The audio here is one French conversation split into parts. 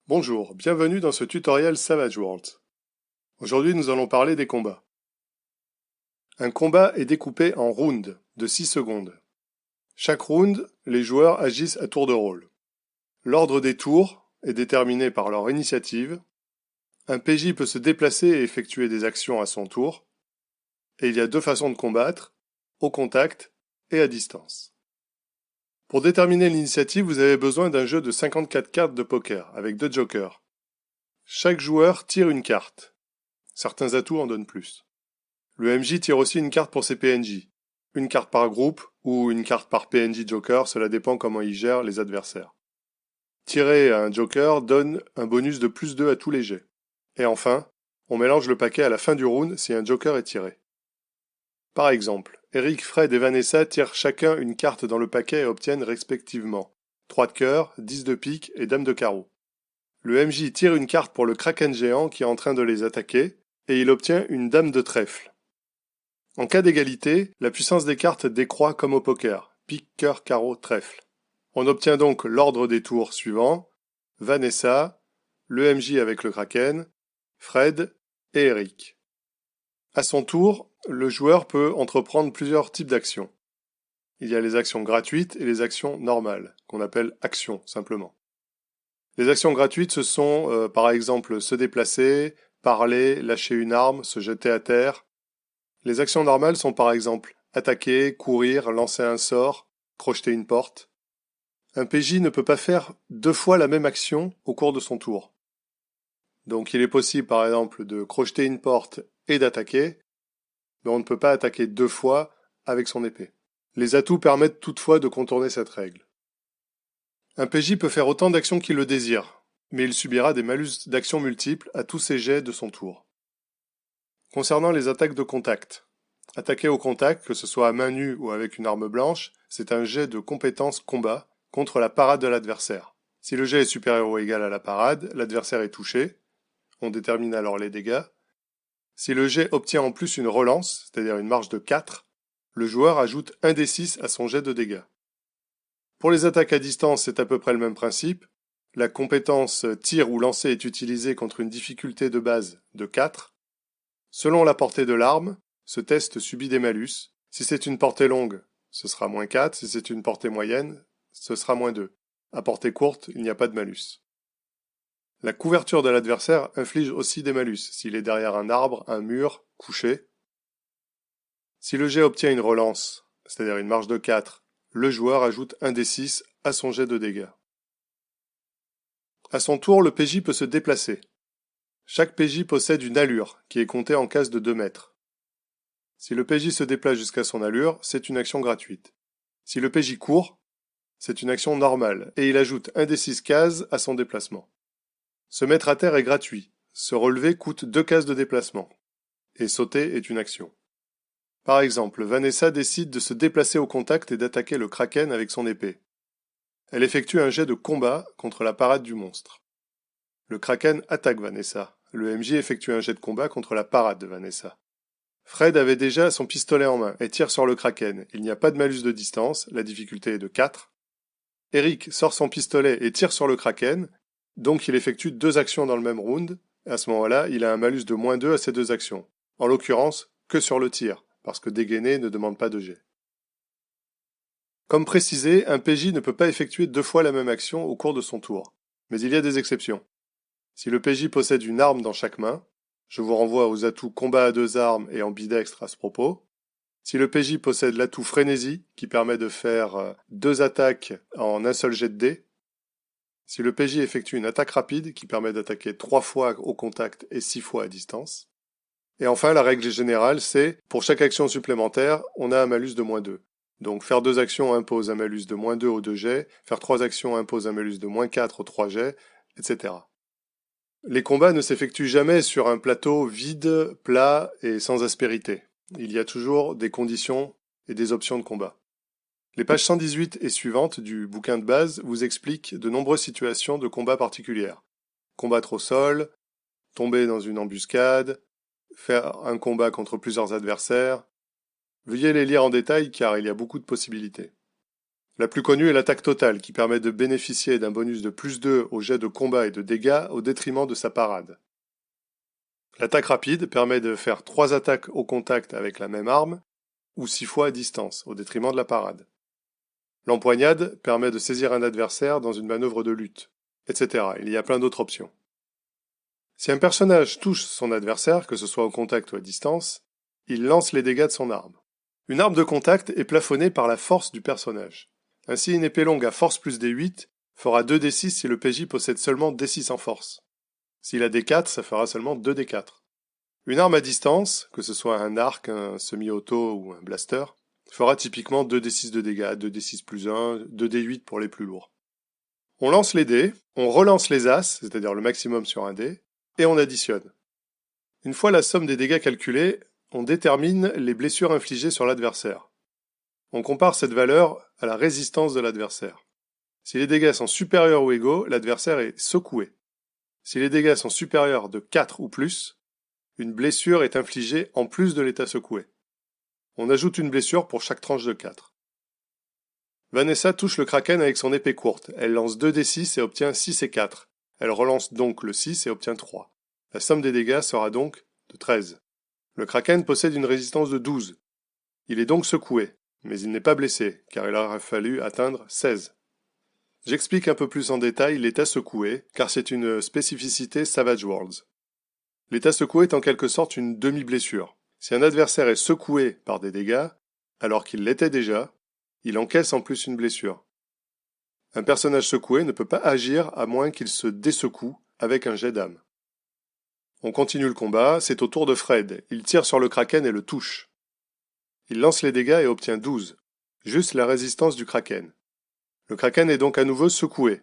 Bonjour, bienvenue dans ce tutoriel Savage Worlds. Aujourd'hui nous allons parler des combats. Un combat est découpé en rounds de 6 secondes. Chaque round, les joueurs agissent à tour de rôle. L'ordre des tours est déterminé par leur initiative. Un PJ peut se déplacer et effectuer des actions à son tour. Et il y a deux façons de combattre, au contact et à distance. Pour déterminer l'initiative, vous avez besoin d'un jeu de 54 cartes de poker avec 2 jokers. Chaque joueur tire une carte. Certains atouts en donnent plus. Le MJ tire aussi une carte pour ses PNJ. Une carte par groupe ou une carte par PNJ Joker, cela dépend comment il gère les adversaires. Tirer un Joker donne un bonus de plus 2 à tous les jets. Et enfin, on mélange le paquet à la fin du round si un Joker est tiré. Par exemple, Eric, Fred et Vanessa tirent chacun une carte dans le paquet et obtiennent respectivement 3 de cœur, 10 de pique et dame de carreau. Le MJ tire une carte pour le Kraken géant qui est en train de les attaquer et il obtient une dame de trèfle. En cas d'égalité, la puissance des cartes décroît comme au poker, pique, cœur, carreau, trèfle. On obtient donc l'ordre des tours suivants, Vanessa, le MJ avec le Kraken, Fred et Eric. À son tour, le joueur peut entreprendre plusieurs types d'actions. Il y a les actions gratuites et les actions normales, qu'on appelle actions simplement. Les actions gratuites, ce sont par exemple se déplacer, parler, lâcher une arme, se jeter à terre. Les actions normales sont par exemple attaquer, courir, lancer un sort, crocheter une porte. Un PJ ne peut pas faire 2 fois la même action au cours de son tour. Donc il est possible par exemple de crocheter une porte et d'attaquer, mais on ne peut pas attaquer 2 fois avec son épée. Les atouts permettent toutefois de contourner cette règle. Un PJ peut faire autant d'actions qu'il le désire, mais il subira des malus d'actions multiples à tous ses jets de son tour. Concernant les attaques de contact. Attaquer au contact, que ce soit à main nue ou avec une arme blanche, c'est un jet de compétence combat contre la parade de l'adversaire. Si le jet est supérieur ou égal à la parade, l'adversaire est touché. On détermine alors les dégâts. Si le jet obtient en plus une relance, c'est-à-dire une marge de 4, le joueur ajoute 1 des 6 à son jet de dégâts. Pour les attaques à distance, c'est à peu près le même principe. La compétence tir ou lancer est utilisée contre une difficulté de base de 4. Selon la portée de l'arme, ce test subit des malus. Si c'est une portée longue, ce sera moins 4. Si c'est une portée moyenne, ce sera moins 2. À portée courte, il n'y a pas de malus. La couverture de l'adversaire inflige aussi des malus, s'il est derrière un arbre, un mur, couché. Si le jet obtient une relance, c'est-à-dire une marge de 4, le joueur ajoute 1 des 6 à son jet de dégâts. À son tour, le PJ peut se déplacer. Chaque PJ possède une allure, qui est comptée en case de 2 mètres. Si le PJ se déplace jusqu'à son allure, c'est une action gratuite. Si le PJ court, c'est une action normale, et il ajoute 1 des 6 cases à son déplacement. Se mettre à terre est gratuit. Se relever coûte 2 cases de déplacement. Et sauter est une action. Par exemple, Vanessa décide de se déplacer au contact et d'attaquer le Kraken avec son épée. Elle effectue un jet de combat contre la parade du monstre. Le Kraken attaque Vanessa. Le MJ effectue un jet de combat contre la parade de Vanessa. Fred avait déjà son pistolet en main et tire sur le Kraken. Il n'y a pas de malus de distance, la difficulté est de 4. Eric sort son pistolet et tire sur le Kraken, donc il effectue 2 actions dans le même round. À ce moment-là, il a un malus de moins 2 à ces 2 actions. En l'occurrence, que sur le tir, parce que dégainer ne demande pas de jet. Comme précisé, un PJ ne peut pas effectuer 2 fois la même action au cours de son tour. Mais il y a des exceptions. Si le PJ possède une arme dans chaque main, je vous renvoie aux atouts combat à 2 armes et ambidextre à ce propos. Si le PJ possède l'atout frénésie, qui permet de faire 2 attaques en un seul jet de dés. Si le PJ effectue une attaque rapide, qui permet d'attaquer 3 fois au contact et 6 fois à distance. Et enfin, la règle générale, c'est, pour chaque action supplémentaire, on a un malus de moins 2. Donc faire 2 actions impose un malus de moins 2 aux 2 jets, faire 3 actions impose un malus de moins 4 aux 3 jets, etc. Les combats ne s'effectuent jamais sur un plateau vide, plat et sans aspérité. Il y a toujours des conditions et des options de combat. Les pages 118 et suivantes du bouquin de base vous expliquent de nombreuses situations de combat particulières. Combattre au sol, tomber dans une embuscade, faire un combat contre plusieurs adversaires. Veuillez les lire en détail car il y a beaucoup de possibilités. La plus connue est l'attaque totale, qui permet de bénéficier d'un bonus de +2 au jet de combat et de dégâts au détriment de sa parade. L'attaque rapide permet de faire 3 attaques au contact avec la même arme, ou 6 fois à distance, au détriment de la parade. L'empoignade permet de saisir un adversaire dans une manœuvre de lutte, etc. Il y a plein d'autres options. Si un personnage touche son adversaire, que ce soit au contact ou à distance, il lance les dégâts de son arme. Une arme de contact est plafonnée par la force du personnage. Ainsi, une épée longue à force plus D8 fera 2d6 si le PJ possède seulement D6 en force. S'il a D4, ça fera seulement 2d4. Une arme à distance, que ce soit un arc, un semi-auto ou un blaster, fera typiquement 2d6 de dégâts, 2d6 plus 1, 2d8 pour les plus lourds. On lance les dés, on relance les as, c'est-à-dire le maximum sur un dé, et on additionne. Une fois la somme des dégâts calculée, on détermine les blessures infligées sur l'adversaire. On compare cette valeur à la résistance de l'adversaire. Si les dégâts sont supérieurs ou égaux, l'adversaire est secoué. Si les dégâts sont supérieurs de 4 ou plus, une blessure est infligée en plus de l'état secoué. On ajoute une blessure pour chaque tranche de 4. Vanessa touche le kraken avec son épée courte. Elle lance 2d6 et obtient 6 et 4. Elle relance donc le 6 et obtient 3. La somme des dégâts sera donc de 13. Le kraken possède une résistance de 12. Il est donc secoué, mais il n'est pas blessé, car il aurait fallu atteindre 16. J'explique un peu plus en détail l'état secoué, car c'est une spécificité Savage Worlds. L'état secoué est en quelque sorte une demi-blessure. Si un adversaire est secoué par des dégâts, alors qu'il l'était déjà, il encaisse en plus une blessure. Un personnage secoué ne peut pas agir à moins qu'il se dessecoue avec un jet d'âme. On continue le combat, c'est au tour de Fred. Il tire sur le kraken et le touche. Il lance les dégâts et obtient 12, juste la résistance du kraken. Le kraken est donc à nouveau secoué.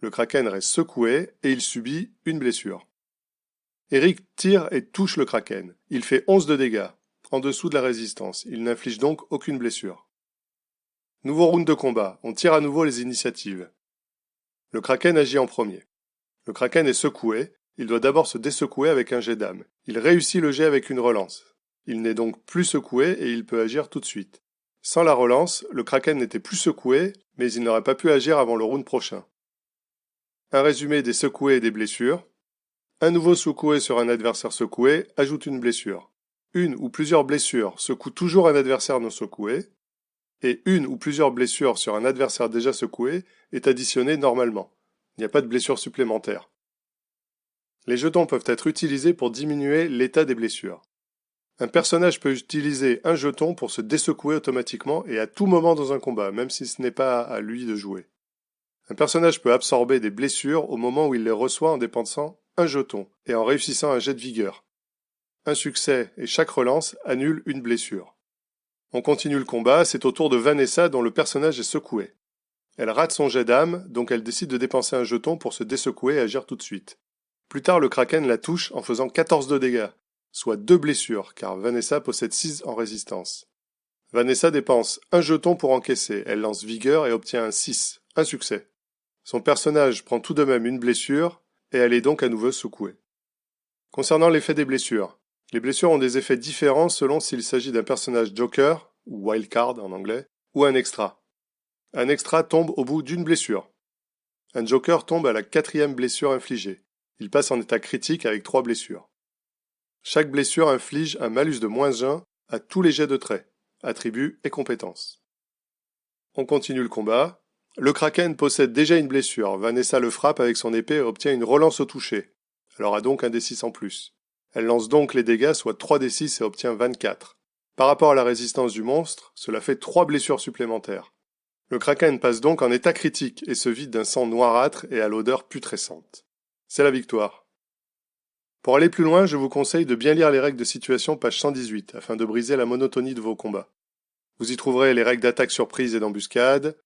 Le kraken reste secoué et il subit une blessure. Eric tire et touche le kraken. Il fait 11 de dégâts, en dessous de la résistance. Il n'inflige donc aucune blessure. Nouveau round de combat. On tire à nouveau les initiatives. Le kraken agit en premier. Le kraken est secoué. Il doit d'abord se dessecouer avec un jet d'âme. Il réussit le jet avec une relance. Il n'est donc plus secoué et il peut agir tout de suite. Sans la relance, le kraken n'était plus secoué, mais il n'aurait pas pu agir avant le round prochain. Un résumé des secoués et des blessures. Un nouveau secoué sur un adversaire secoué ajoute une blessure. Une ou plusieurs blessures secouent toujours un adversaire non secoué, et une ou plusieurs blessures sur un adversaire déjà secoué est additionnée normalement. Il n'y a pas de blessure supplémentaire. Les jetons peuvent être utilisés pour diminuer l'état des blessures. Un personnage peut utiliser un jeton pour se dessecouer automatiquement et à tout moment dans un combat, même si ce n'est pas à lui de jouer. Un personnage peut absorber des blessures au moment où il les reçoit en dépensant un jeton et en réussissant un jet de vigueur. Un succès et chaque relance annule une blessure. On continue le combat, c'est au tour de Vanessa dont le personnage est secoué. Elle rate son jet d'âme, donc elle décide de dépenser un jeton pour se dessecouer et agir tout de suite. Plus tard, le kraken la touche en faisant 14 de dégâts, soit 2 blessures, car Vanessa possède 6 en résistance. Vanessa dépense un jeton pour encaisser, elle lance vigueur et obtient un 6, un succès. Son personnage prend tout de même une blessure, et elle est donc à nouveau secouée. Concernant l'effet des blessures, les blessures ont des effets différents selon s'il s'agit d'un personnage joker, ou wildcard en anglais, ou un extra. Un extra tombe au bout d'une blessure. Un joker tombe à la 4e blessure infligée. Il passe en état critique avec 3 blessures. Chaque blessure inflige un malus de -1 à tous les jets de traits, attributs et compétences. On continue le combat. Le kraken possède déjà une blessure. Vanessa le frappe avec son épée et obtient une relance au toucher. Elle aura donc un D6 en plus. Elle lance donc les dégâts, soit 3d6 et obtient 24. Par rapport à la résistance du monstre, cela fait 3 blessures supplémentaires. Le kraken passe donc en état critique et se vide d'un sang noirâtre et à l'odeur putrescente. C'est la victoire. Pour aller plus loin, je vous conseille de bien lire les règles de situation page 118 afin de briser la monotonie de vos combats. Vous y trouverez les règles d'attaque surprise et d'embuscade,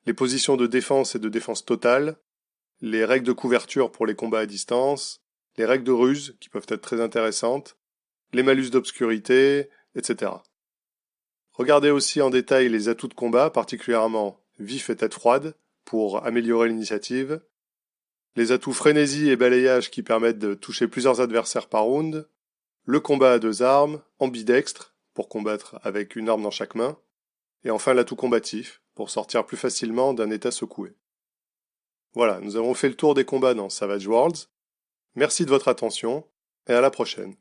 les positions de défense et de défense totale, les règles de couverture pour les combats à distance, les règles de ruse qui peuvent être très intéressantes, les malus d'obscurité, etc. Regardez aussi en détail les atouts de combat, particulièrement vif et tête froide, pour améliorer l'initiative, les atouts frénésie et balayage qui permettent de toucher plusieurs adversaires par round, le combat à 2 armes, ambidextre, pour combattre avec une arme dans chaque main, et enfin l'atout combatif, pour sortir plus facilement d'un état secoué. Voilà, nous avons fait le tour des combats dans Savage Worlds. Merci de votre attention et à la prochaine.